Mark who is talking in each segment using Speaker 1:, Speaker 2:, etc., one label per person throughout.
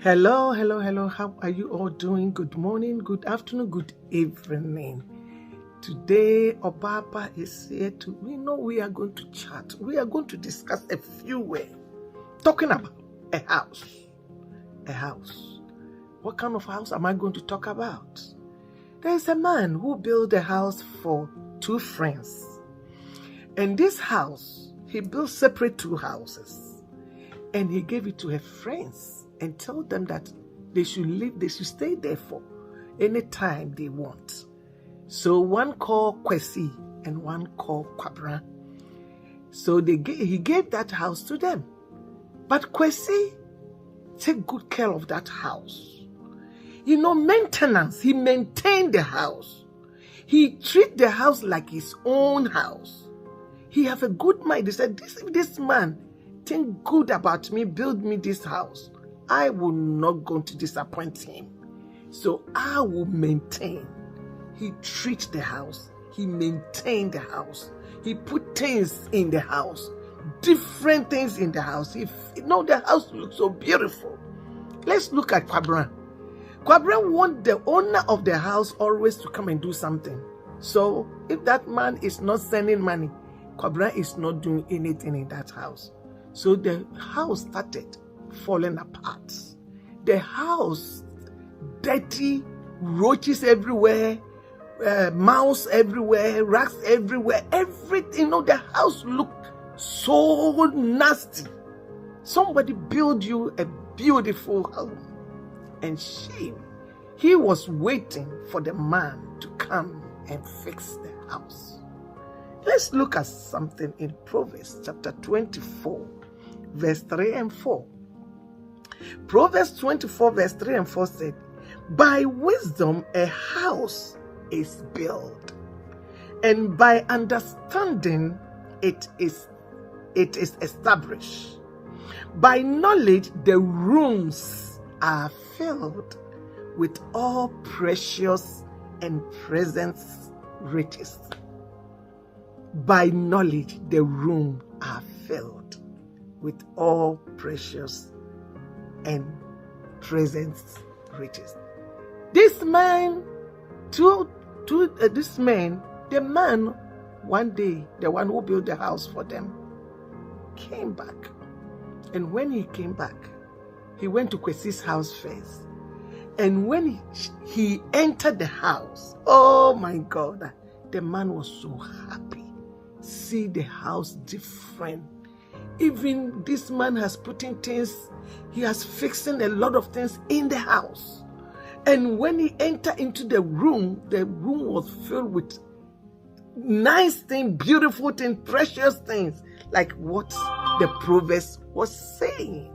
Speaker 1: Hello, hello, hello. How are you all doing? Good morning, good afternoon, good evening. Today, Obaapa is here we are going to chat. We are going to discuss a few ways. Talking about a house. A house. What kind of house am I going to talk about? There is a man who built a house for two friends. And this house, he built separate two houses. And he gave it to her friends and told them that they should stay there for any time they want. So one called Kwesi and one called Kwabra. So he gave that house to them. But Kwesi take good care of that house. Maintenance. He maintained the house. He treat the house like his own house. He have a good mind. He said, this man think good about me, build me this house. I will not go to disappoint him. So I will maintain. He treat the house. He maintained the house. He put things in the house. Different things in the house. The house looks so beautiful. Let's look at Kwabra. Kwabra want the owner of the house always to come and do something. So if that man is not sending money, Kwabra is not doing anything in that house. So the house started falling apart. The house, dirty, roaches everywhere, mouse everywhere, rats everywhere, everything. The house looked so nasty. Somebody built you a beautiful home. And he was waiting for the man to come and fix the house. Let's look at something in Proverbs chapter 24, verse 3 and 4. Proverbs 24, verse 3 and 4 said, "By wisdom a house is built, and by understanding it is established. By knowledge the rooms are filled with all precious and present riches." By knowledge the rooms are filled with all precious and present riches. This man, the man, one day, the one who built the house for them, came back. And when he came back, he went to Kwesi's house first. And when he entered the house, oh my God, the man was so happy. See the house different. Even this man has put in things, he has fixing a lot of things in the house. And when he entered into the room was filled with nice things, beautiful things, precious things, like what the Proverbs was saying.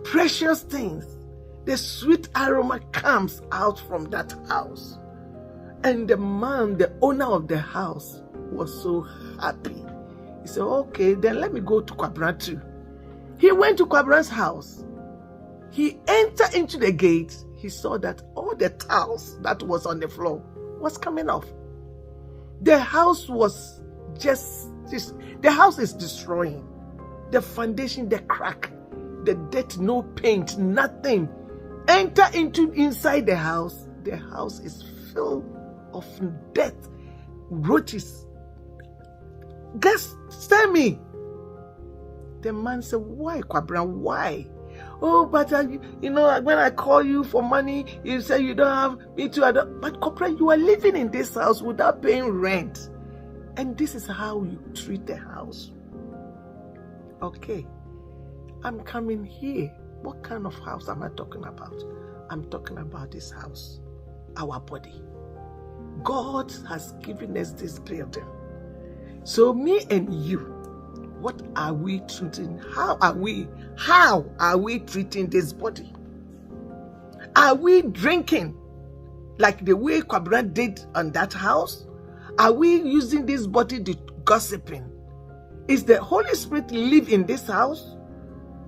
Speaker 1: Precious things. The sweet aroma comes out from that house. And the man, the owner of the house, was so happy. He said, okay, then let me go to Kwabra too. He went to Kwabra's house. He entered into the gate. He saw that all the tiles that was on the floor was coming off. The house was the house is destroying. The foundation, the crack, the dirt, no paint, nothing. Enter inside the house is filled of dirt, roaches. Guess, tell me. The man said, why, Kwabra, why? Oh, but when I call you for money, you say you don't have me too. But Kwabra, you are living in this house without paying rent. And this is how you treat the house. Okay, I'm coming here. What kind of house am I talking about? I'm talking about this house, our body. God has given us this building. So me and you, what are we treating? How are we treating this body? Are we drinking like the way Kwabra did on that house? Are we using this body to gossiping? Is the Holy Spirit live in this house?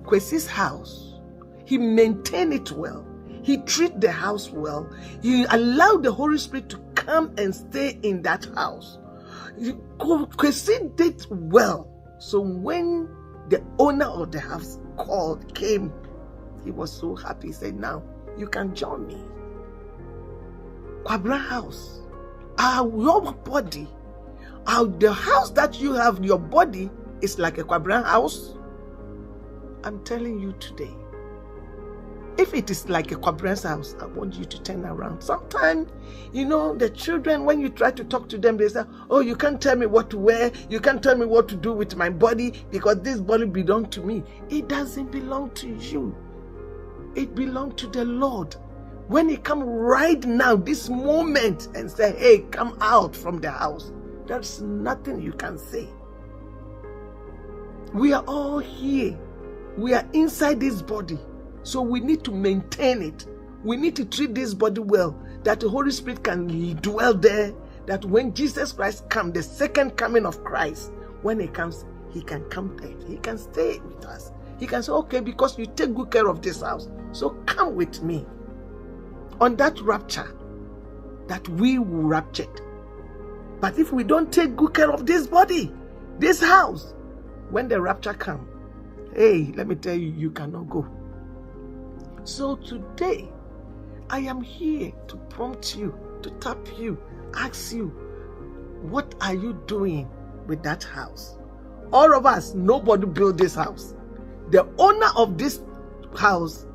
Speaker 1: Kwesi's house. He maintained it well. He treated the house well. He allowed the Holy Spirit to come and stay in that house. Kwesi did well. So when the owner of the house came, He was so happy. He said, now you can join me. Kwabra house. Your body. The house that you have, your body, is like a Kwabra house. I'm telling you today. If it is like a Kwabra's house, I want you to turn around. Sometimes, the children, when you try to talk to them, they say, oh, you can't tell me what to wear. You can't tell me what to do with my body because this body belongs to me. It doesn't belong to you. It belongs to the Lord. When he come right now, this moment, and say, hey, come out from the house, there's nothing you can say. We are all here. We are inside this body. So we need to maintain it. We need to treat this body well, that the Holy Spirit can dwell there, that when Jesus Christ comes, the second coming of Christ, when he comes, he can come there. He can stay with us. He can say, okay, because you take good care of this house, so come with me on that rapture that we will rapture. But if we don't take good care of this body, this house, when the rapture comes, hey, let me tell you, you cannot go. So today, I am here to prompt you, to tap you, ask you, what are you doing with that house? All of us, nobody built this house. The owner of this house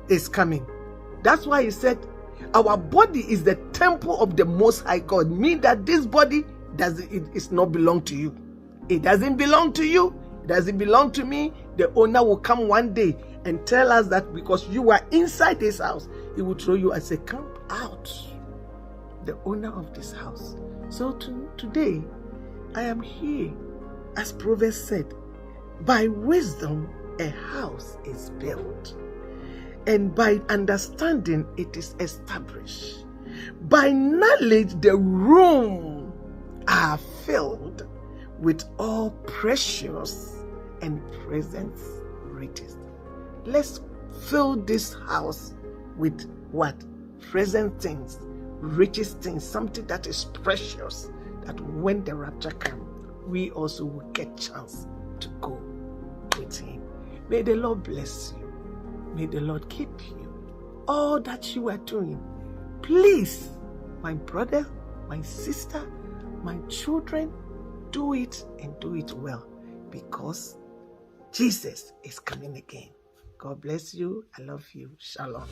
Speaker 1: is coming. That's why he said, our body is the temple of the Most High God. Mean that this body does not belong to you. It doesn't belong to you. It doesn't belong to me. The owner will come one day and tell us that because you are inside this house, he will throw you and say, come out. The owner of this house. So today, I am here, as Proverbs said, by wisdom a house is built, and by understanding it is established. By knowledge the rooms are filled with all precious and present riches. Let's fill this house with what? Present things, richest things, something that is precious, that when the rapture comes, we also will get chance to go with him. May the Lord bless you. May the Lord keep you. All that you are doing, please, my brother, my sister, my children, do it and do it well, because Jesus is coming again. God bless you. I love you. Shalom.